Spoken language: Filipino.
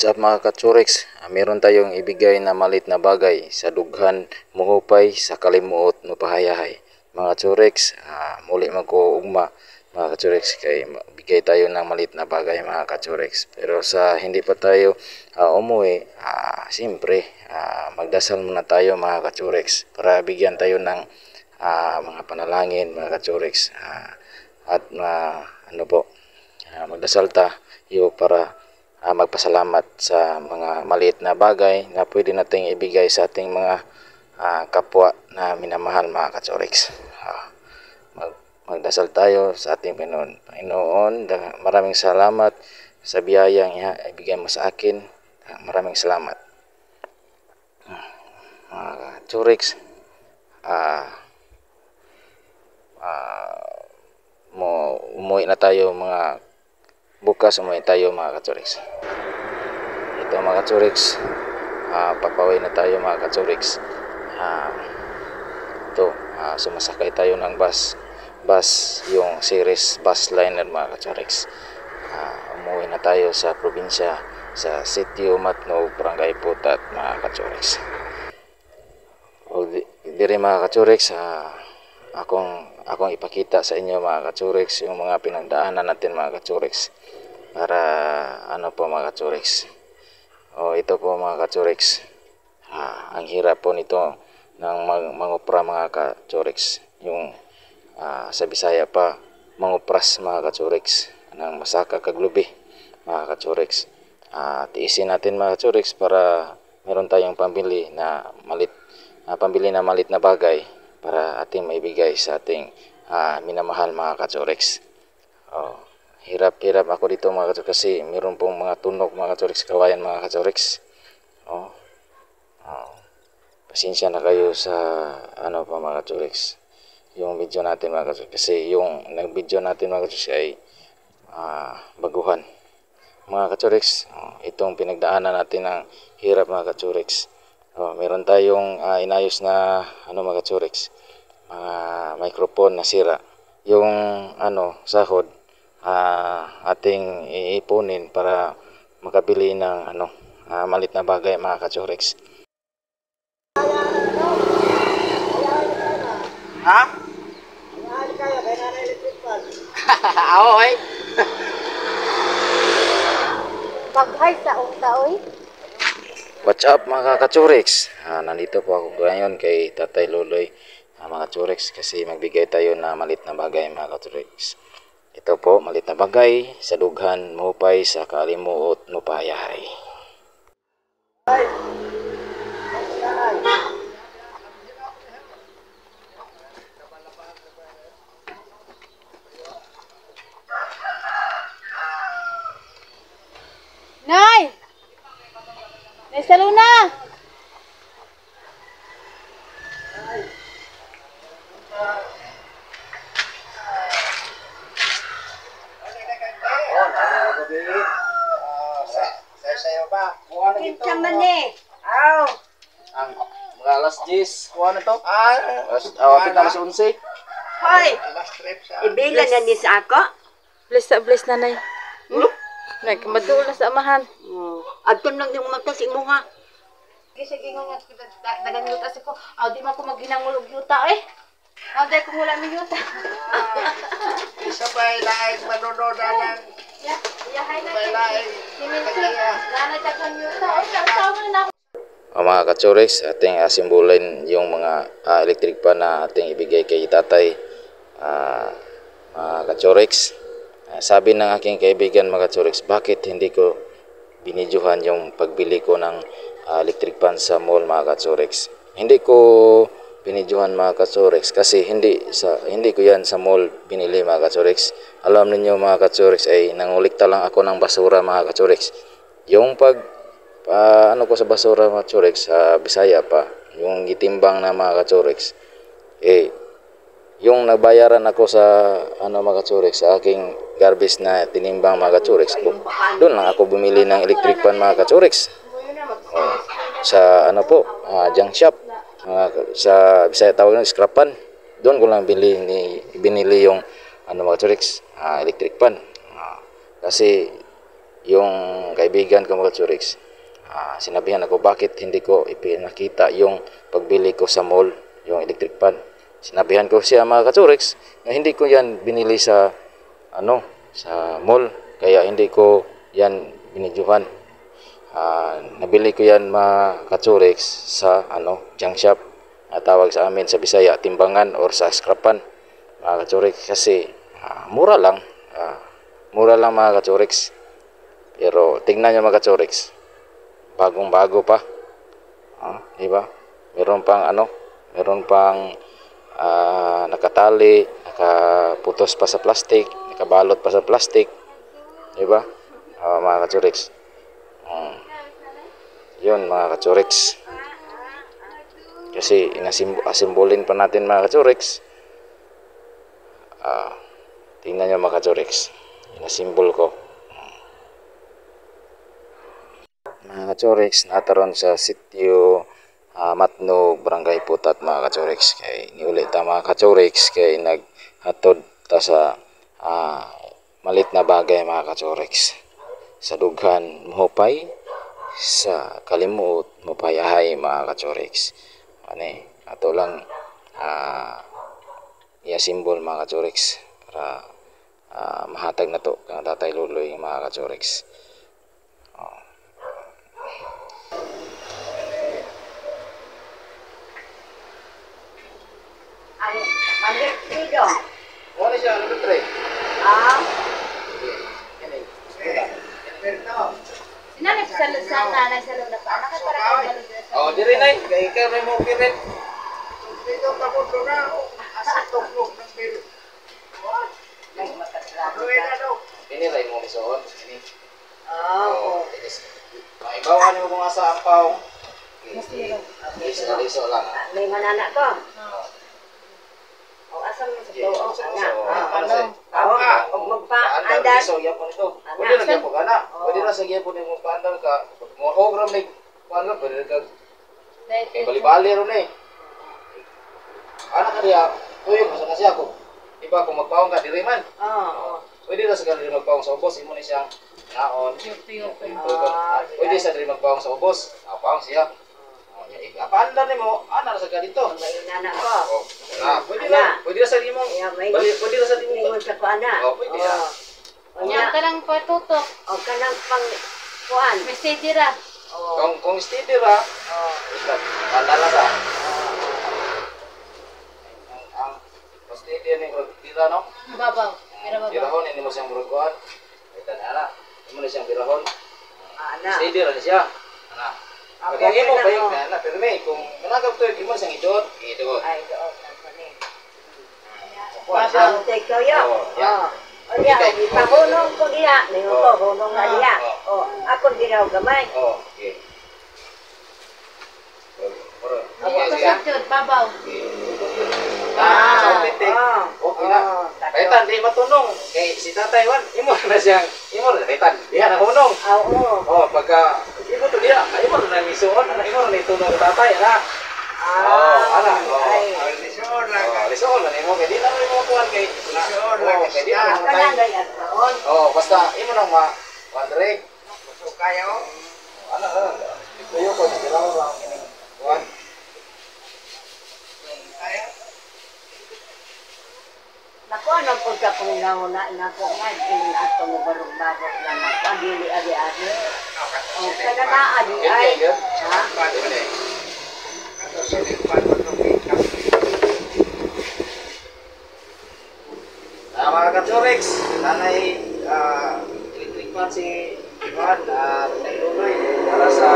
What's up mga katsurex? Meron tayong ibigay na malit na bagay sa dughan muhupay sa kalimuot mapahayahay. Mga katsurex, muli magkuugma mga katsurex kay bigay tayo ng malit na bagay mga katsurex. Pero sa hindi pa tayo umuwi, siyempre magdasal muna tayo mga katsurex para bigyan tayo ng mga panalangin mga katsurex. At magdasal tayo para magpasalamat sa mga maliit na bagay na pwede nating ibigay sa ating mga kapwa na minamahal mga katsurex. Magdasal tayo sa ating Panginoon. Panginoon, maraming salamat sa biyayang ibigay mo sa akin. Maraming salamat. Mga katsurex, umuwi na tayo bukas umuwi tayo mga katsurex. Ito mga katsurex, papaway na tayo mga katsurex. Sumasakay tayo ng bus yung series bus liner mga katsurex. Umuwi na tayo sa probinsya, sa Sitio Matnog, Barangay Putat mga katsurex. Diri mga katsurex, akong ipakita sa inyo mga katsurex yung mga pinagdaanan natin mga katsurex. Para mga katsurex. Ito po mga katsurex. Ang hirap po nito ng mangupra mga katsurex. Yung sa Bisaya pa mangupras mga katsurex ng masaka kaglubi mga katsurex. Tiisin natin mga katsurex para meron tayong pambili na malit na bagay para ating maibigay sa ating minamahal mga katsurex. Hirap ako dito mga katsurex kasi meron pong mga tunog mga katsurex, kawayan mga katsurex. Pasensya na kayo sa mga katsurex yung video natin mga katsurex kasi yung nag-video natin mga katsurex ay baguhan mga katsurex. Itong pinagdaanan natin ng hirap mga katsurex. Meron tayong inayos na mga katsurex, mga microphone na sira. Yung sahod ating iipunin para makabili ng malit na bagay mga katsurex. Ha? Ano kayo? Kaya na electric fan. Oo eh. Paghay sa taoy. What's up mga katsurex? Nandito po ako ngayon kay Tatay Loloy mga katsurex kasi magbigay tayo na malit na bagay mga katsurex. Ito po, malit na bagay sa dughan muhupay sa kalimuot mapahayahay. Nay! Nay sa Luna! Sayo ba? Kinsang man eh! Aw! Ang mga alas 10, kuha na to? Alas 11. Hoy! Ibilan na ni sa ako? Bless na nay. Nagkamadula sa amahan. Adton lang yung magtasing mo ha. Kasi gingon nga dagang yuta sa ko. Di man ko maghinangulog yuta eh. Di ko mula may yuta. Sabay laing manonood ng sabay laing Nanay tagang yuta. Sasawa na ako. Mga katsurex, ating simbulin yung mga electric pan na ating ibigay kay tatay. Mga katsurex, sabi ng aking kaibigan mga katsurex, bakit hindi ko binidyohan yung pagbili ko ng electric pan sa mall mga katsurex? Hindi ko binidyohan mga katsurex kasi hindi ko yan sa mall binili mga katsurex. Alam niyo mga katsurex ay nangulikta lang ako ng basura mga katsurex. Yung ko sa basura mga katsurex sa Bisaya pa, yung gitimbang na mga katsurex, yung nagbayaran ako sa mga katsurex sa aking garbage na tinimbang mga katsurex, doon lang ako bumili ng electric pan mga katsurex. Sa junk shop, sa Bisaya tawag ng scrapan, doon ko lang binili yung mga katsurex, electric pan. Kasi yung kaibigan ko mga Katsurex, sinabihan ako bakit hindi ko ipinakita yung pagbili ko sa mall, yung electric fan. Sinabihan ko siya mga Katsurex na hindi ko yan binili sa sa mall, kaya hindi ko yan binidyohan. Nabili ko yan mga Katsurex sa junk shop, tawag sa amin sa Bisaya timbangan or sa scrapan mga Katsurex, kasi mura lang mga Katsurex. Pero tingnan nyo mga Katsurex, bagong bago pa, diba? Meron pang nakatali, nakaputos pa sa plastic, nakabalot pa sa plastic, diba? Mga Katsurex, yun mga Katsurex, kasi inasimbolin pa natin mga Katsurex. Tingnan nyo mga Katsurex, inasimbol ko. Mga Katsurex, nataron sa sitio Matnog, Barangay Putat mga Katsurex. Kay niuli ta mga Katsurex, kay naghatod ta sa malit na bagay mga Katsurex. Sa dughan mohopay, sa kalimuot mopayahay mga Katsurex. Ato lang iya simbol mga Katsurex para mahatag na to kang Tatay Luloy mga Katsurex. Mandir dito. Ano siya? Ano ba Nanay sa nanay sa loob na pa. Nakatara ka balod sa. Oh, diri nay, kay ikaw may mo pirit. Dito pa po na asa tuklog ng bil. May makatrabaho Luwi na ka. daw. Ini ray mo lisuot. Ini. Oo. Maibawan mo mga sa ampaw. Liso lang. May manana ko. O asam mo sa to. Og magpa-andar. Liso yapon ito. Pwede na gyapon kana. Pwede na sa gyapon mo paandar ka. Mo program ni kuan pwede ka. Kay bali-bali ron eh. Ana ka diya, tuyo sa kasi ako. Iba kung magpaong ka diri man. Oo. Pwede na sa diri magpaong sa ubos, imo ni siyang naon. Pwede sa diri magpaong sa ubos. Paong siya. Paandar nimo, ana sa dito. May nana ko. Pwede na sa imo. Pwede na sa imo. Ingon sa ko ana. Pwede na. Nya ka lang patutok. O kanang pang kuan. May steady ra. Kung steady ra, pandala sa. Ang steady ni tira no. Babaw. Pero babaw. Birahon ini mo siyang burukuan. Ito na ana. Imo na siyang birahon. Ana. Steady ra siya. Ana. Ako Kaya imo na, kayo oh. na pero may kung managap to imo siyang idot. Idot. Ay, doon lang pa ni. Babaw. Take ko yo. Oh, yeah. O ya, ipahunong ko diya. Ningon ko, hunong na diya. O, ako diraw gamay. Oh, okay. Ako sa jud babaw. Sa pitik. Okay na. Kaitan di matunong kay si Tatay Wan, imo na siyang kaitan. Diha na hunong. Oo. Oh, pagka imo to diha, imo na misuon, imo na tunong Tatay ana. Ana. Ay. Lisod lang. Lisoon na nimo kay di na mo kuan kay Lisoon lang. kay di na Kanang matay. gayat noon. Oh, basta imo nang ma-direct. So kayo. Ano. Tuyo ko diraw lang kini. Kuan. Kaya. Naku, ano po ka kung nauna na ko nga, ilin ato mo barong babot na naku, adili ari-ari. O, kada na ari ay. Ha? Kato siling pato ng makeup. Mga Katsurex, nanay electric fan si Juan at Luloy para sa